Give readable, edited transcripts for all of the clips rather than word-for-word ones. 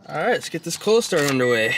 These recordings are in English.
Alright, let's get this cold start underway.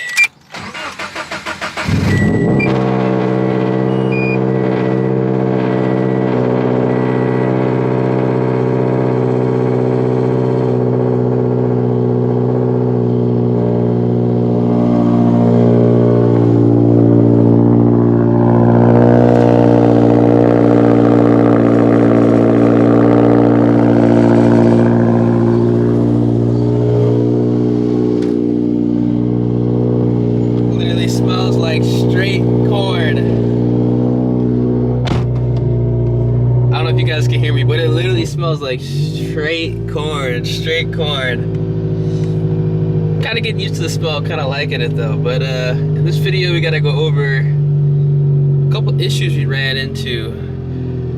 Smells like straight corn. Kind of getting used to the smell, kind of liking it though. But in this video we gotta go over a couple issues we ran into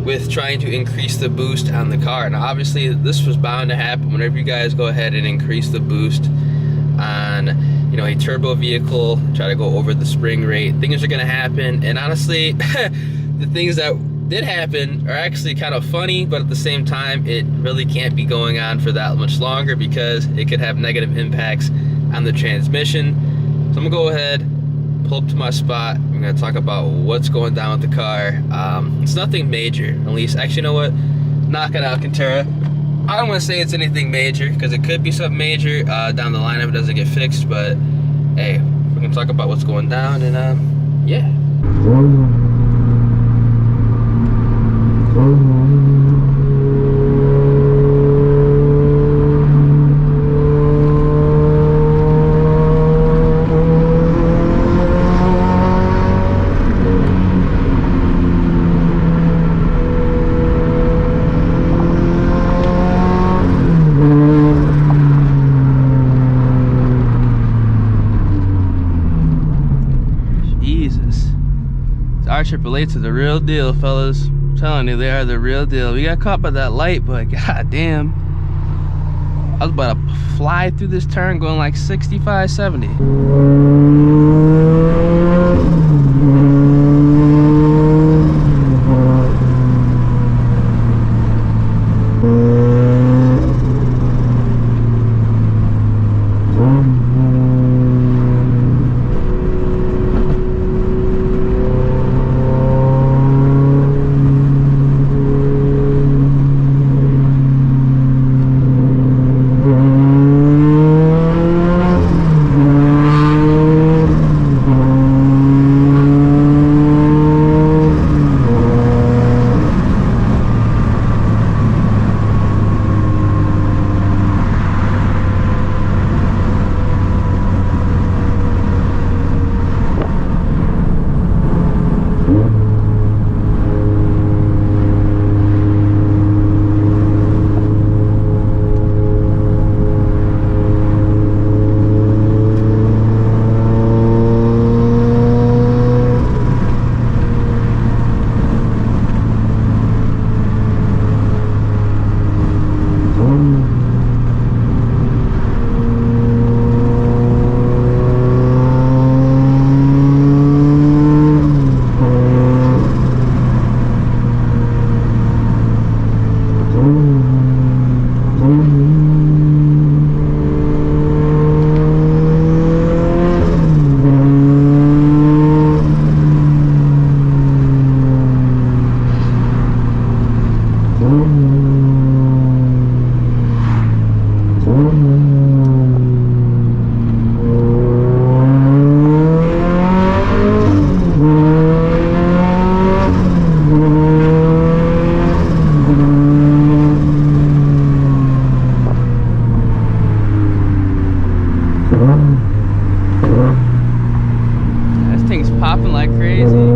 with trying to increase the boost on the car. Now obviously this was bound to happen whenever you guys go ahead and increase the boost on, you know, a turbo vehicle, try to go over the spring rate. Things are gonna happen, and honestly the things that did happen are actually kind of funny, but at the same time it really can't be going on for that much longer because it could have negative impacts on the transmission. So I'm gonna go ahead, pull up to my spot. I'm gonna talk about what's going down with the car. It's nothing major, at least. Actually, you know what, knock it Alcantara, I don't want to say it's anything major because it could be something major down the line if it doesn't get fixed, but hey, we're gonna talk about what's going down, and yeah. R888s are the real deal, fellas. I'm telling you, they are the real deal. We got caught by that light, but goddamn, I was about to fly through this turn going like 65, 70. This thing's popping like crazy.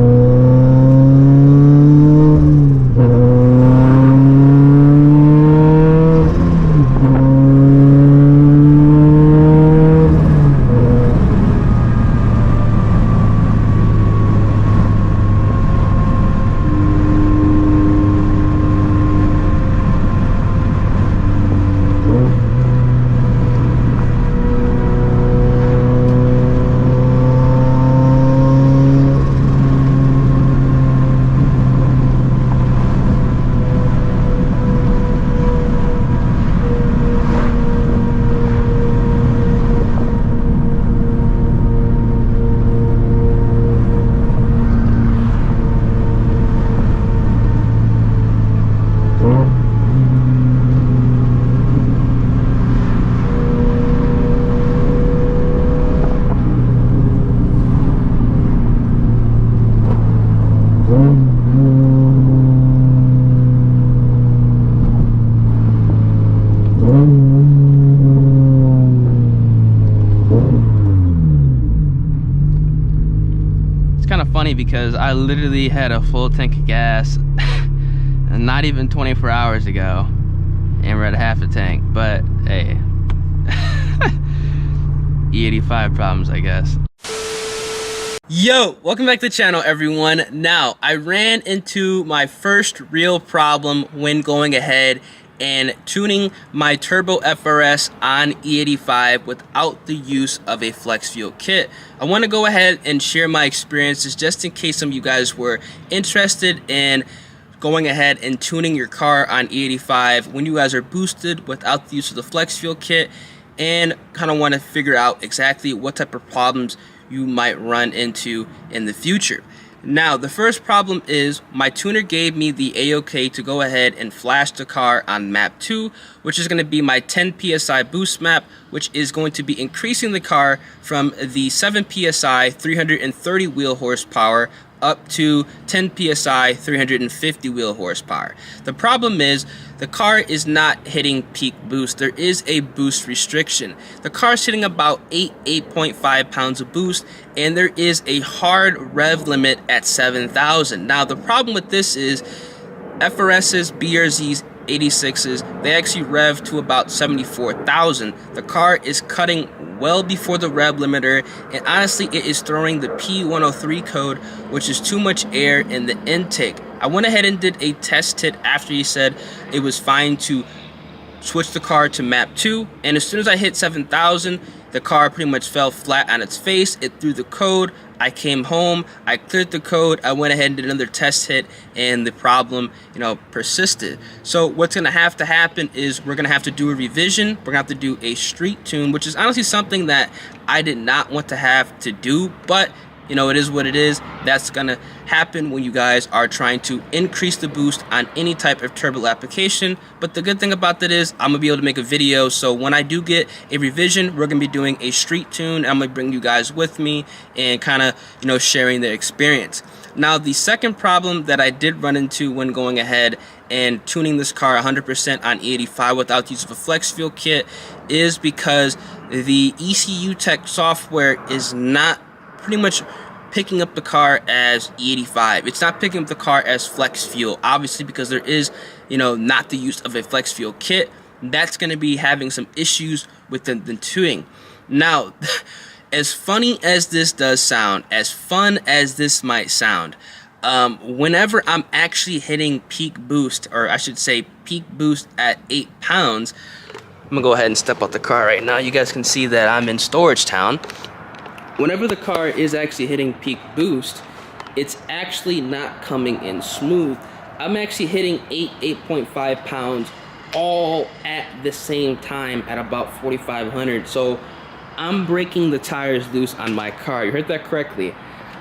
funny because I literally had a full tank of gas not even 24 hours ago, and we're at half a tank. But hey, E85 problems, I guess. Yo, welcome back to the channel, everyone. Now, I ran into my first real problem when going ahead and tuning my Turbo FRS on E85 without the use of a flex fuel kit. I want to go ahead and share my experiences just in case some of you guys were interested in going ahead and tuning your car on E85 when you guys are boosted without the use of the flex fuel kit, and kind of want to figure out exactly what type of problems you might run into in the future. Now, the first problem is my tuner gave me the A-OK to go ahead and flash the car on map 2, which is going to be my 10 PSI boost map, which is going to be increasing the car from the 7 PSI 330 wheel horsepower up to 10 PSI 350 wheel horsepower. The problem is the car is not hitting peak boost. There is a boost restriction. The car is hitting about 8.5 pounds of boost, and there is a hard rev limit at 7,000. Now, the problem with this is FRS's, BRZ's, 86s, they actually rev to about 74,000. The car is cutting well before the rev limiter, and honestly it is throwing the P103 code, which is too much air in the intake. I went ahead and did a test hit after he said it was fine to switch the car to map 2, and as soon as I hit 7,000, the car pretty much fell flat on its face. It threw the code. I came home, I cleared the code, I went ahead and did another test hit, and the problem, persisted. So what's gonna have to happen is we're gonna have to do a revision. We're gonna have to do a street tune, which is honestly something that I did not want to have to do, but it is what it is. That's gonna happen when you guys are trying to increase the boost on any type of turbo application. But the good thing about that is I'm gonna be able to make a video. So when I do get a revision, we're gonna be doing a street tune. I'm gonna bring you guys with me and kind of, sharing their experience. Now, the second problem that I did run into when going ahead and tuning this car 100% on E85 without the use of a flex fuel kit is because the ECU Tech software is not pretty much picking up the car as E85. It's not picking up the car as flex fuel, obviously, because there is, not the use of a flex fuel kit. That's going to be having some issues with the tuning. Now, as funny as this does sound, as fun as this might sound, whenever I'm actually hitting peak boost, or I should say peak boost at 8 pounds, I'm gonna go ahead and step out the car right now. You guys can see that I'm in Storage Town. Whenever the car is actually hitting peak boost, it's actually not coming in smooth. I'm actually hitting 8.5 pounds all at the same time at about 4,500. So I'm breaking the tires loose on my car. You heard that correctly.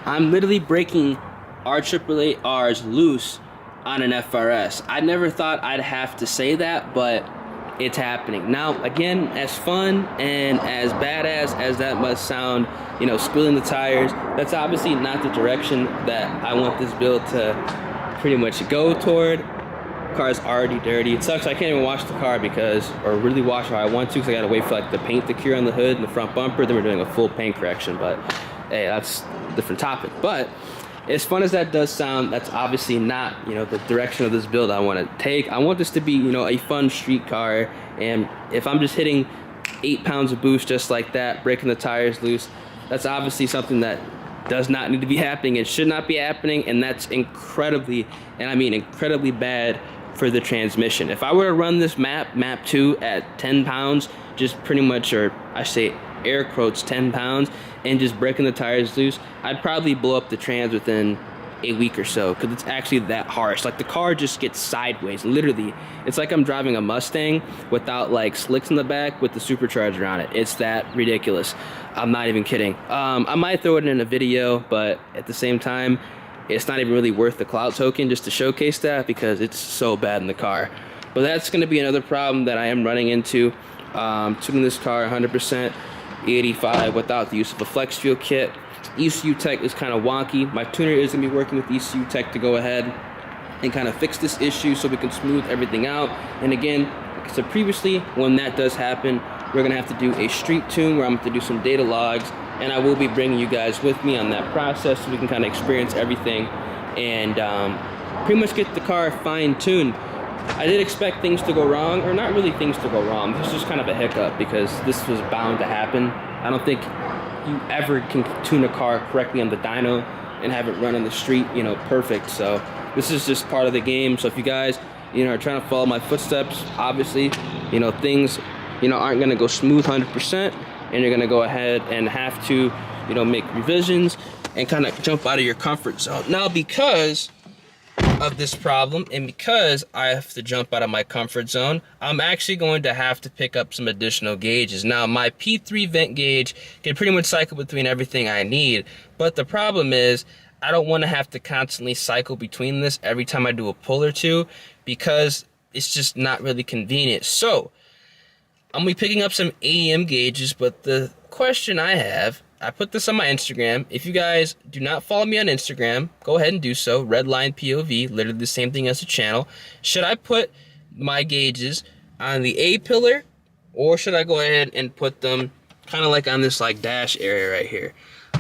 I'm literally breaking R888Rs loose on an FRS. I never thought I'd have to say that, but it's happening. Now, again, as fun and as badass as that must sound, squealing the tires, that's obviously not the direction that I want this build to pretty much go toward. The car's already dirty. It sucks I can't even wash the car or really wash how I want to, because I gotta wait for the paint to cure on the hood and the front bumper. Then we're doing a full paint correction, but hey, that's a different topic. But as fun as that does sound, that's obviously not, the direction of this build I want to take. I want this to be, a fun street car, and if I'm just hitting 8 pounds of boost just like that, breaking the tires loose, that's obviously something that does not need to be happening. It should not be happening, and that's incredibly, and I mean incredibly bad for the transmission. If I were to run this map 2 at 10 pounds, just pretty much, or I say air quotes 10 pounds, and just breaking the tires loose, I'd probably blow up the trans within a week or so, because it's actually that harsh. Like, the car just gets sideways, literally. It's like I'm driving a Mustang without slicks in the back with the supercharger on it. It's that ridiculous. I'm not even kidding. I might throw it in a video, but at the same time, it's not even really worth the clout token just to showcase that, because it's so bad in the car. But that's going to be another problem that I am running into, tuning this car 100% E85 without the use of a flex fuel kit. ECU Tech is kind of wonky. My tuner is going to be working with ECU Tech to go ahead and kind of fix this issue so we can smooth everything out. And again, like I said previously, when that does happen, we're going to have to do a street tune where I'm going to do some data logs, and I will be bringing you guys with me on that process so we can kind of experience everything and pretty much get the car fine-tuned. I did expect things to go wrong, or not really things to go wrong. This was just kind of a hiccup because this was bound to happen. I don't think you ever can tune a car correctly on the dyno and have it run on the street, you know, perfect. So this is just part of the game. So if you guys, you know, are trying to follow my footsteps, obviously, you know, things, you know, aren't gonna go smooth 100%, and you're gonna go ahead and have to, you know, make revisions and kind of jump out of your comfort zone. Now, because of this problem and because I have to jump out of my comfort zone, I'm actually going to have to pick up some additional gauges. Now, my P3 vent gauge can pretty much cycle between everything I need, but the problem is I don't want to have to constantly cycle between this every time I do a pull or two, because it's just not really convenient. So I'm gonna be picking up some AEM gauges, but the question I have, I put this on my Instagram. If you guys do not follow me on Instagram, go ahead and do so. Redline POV, literally the same thing as the channel. Should I put my gauges on the A pillar, or should I go ahead and put them kind of like on this like dash area right here?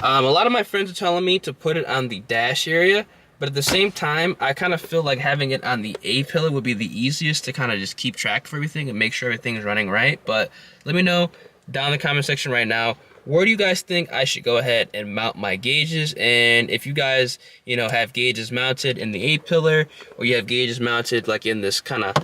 A lot of my friends are telling me to put it on the dash area, but at the same time, I kind of feel like having it on the A pillar would be the easiest to kind of just keep track of everything and make sure everything's running right. But let me know down in the comment section right now, where do you guys think I should go ahead and mount my gauges? And if you guys, you know, have gauges mounted in the A pillar, or you have gauges mounted like in this kind of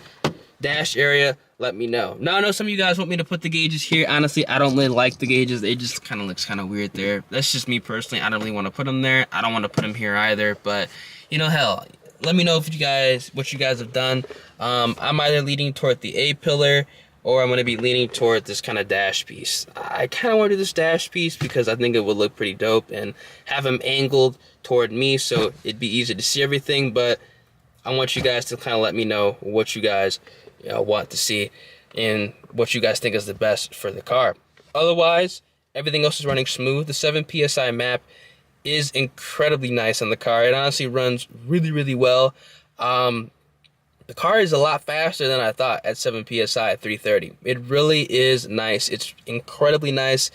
dash area, let me know. Now, I know some of you guys want me to put the gauges here. Honestly, I don't really like the gauges. They just kind of looks kind of weird there. That's just me personally. I don't really want to put them there. I don't want to put them here either. But, you know, hell, let me know if you guys, what you guys have done. I'm either leaning toward the A pillar, or I'm going to be leaning toward this kind of dash piece. I kind of want to do this dash piece because I think it would look pretty dope and have them angled toward me so it'd be easy to see everything. But I want you guys to kind of let me know what you guys want to see and what you guys think is the best for the car. Otherwise, everything else is running smooth. The 7 PSI map is incredibly nice on the car. It honestly runs really, really well. The car is a lot faster than I thought at 7 PSI at 330. It really is nice. It's incredibly nice.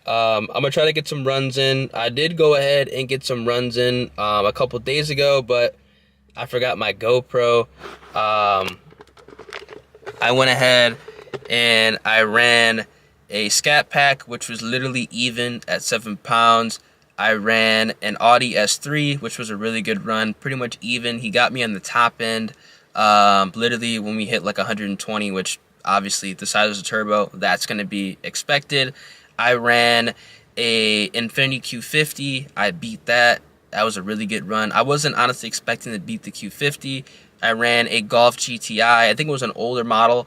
I'm going to try to get some runs in. I did go ahead and get some runs in a couple days ago, but I forgot my GoPro. I went ahead and I ran a scat pack, which was literally even at 7 pounds. I ran an Audi S3, which was a really good run, pretty much even. He got me on the top end. Literally when we hit like 120, which obviously the size of the turbo, that's going to be expected. I ran a Infiniti Q50. I beat that. That was a really good run. I wasn't honestly expecting to beat the Q50. I ran a Golf GTI. I think it was an older model.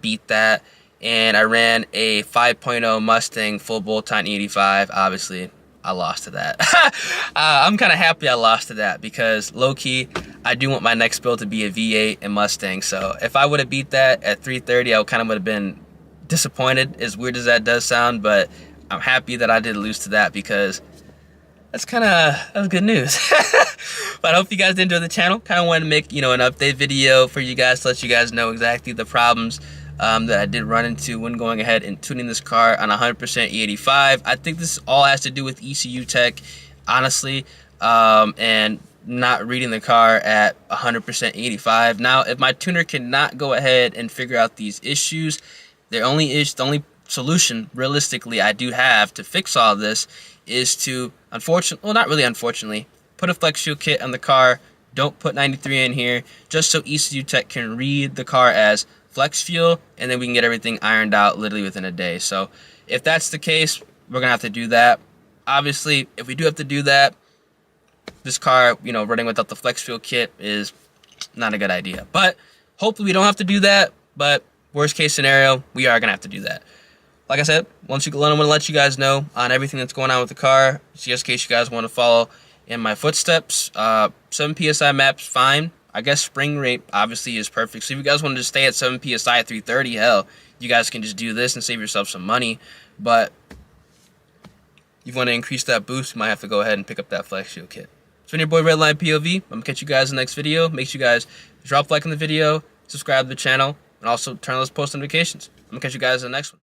Beat that. And I ran a 5.0 Mustang full bolt-on E85. Obviously, I lost to that. I'm kind of happy I lost to that because low-key, I do want my next build to be a V8 and Mustang. So if I would have beat that at 330, I kind of would have been disappointed, as weird as that does sound, but I'm happy that I did lose to that because that was good news. But I hope you guys did enjoy the channel. Kind of wanted to make, you know, an update video for you guys to let you guys know exactly the problems that I did run into when going ahead and tuning this car on 100% E85. I think this all has to do with ECU tech, honestly, and not reading the car at 100% E85. Now, if my tuner cannot go ahead and figure out these issues, the only solution, realistically, I do have to fix all this is to, not really unfortunately, put a flex fuel kit on the car. Don't put 93 in here, just so ECU tech can read the car as flex fuel, and then we can get everything ironed out literally within a day. So if that's the case, we're gonna have to do that. Obviously, if we do have to do that, this car, you know, running without the flex fuel kit is not a good idea. But hopefully we don't have to do that. But worst case scenario, we are gonna have to do that. Like I said, I want to let you guys know on everything that's going on with the car, just in case you guys want to follow in my footsteps. 7 PSI map's fine. I guess spring rate obviously is perfect. So if you guys want to just stay at 7 PSI at 330, hell, you guys can just do this and save yourself some money. But if you want to increase that boost, you might have to go ahead and pick up that flex fuel kit. So your boy Redline POV. I'm going to catch you guys in the next video. Make sure you guys drop a like on the video, subscribe to the channel, and also turn on those post notifications. I'm going to catch you guys in the next one.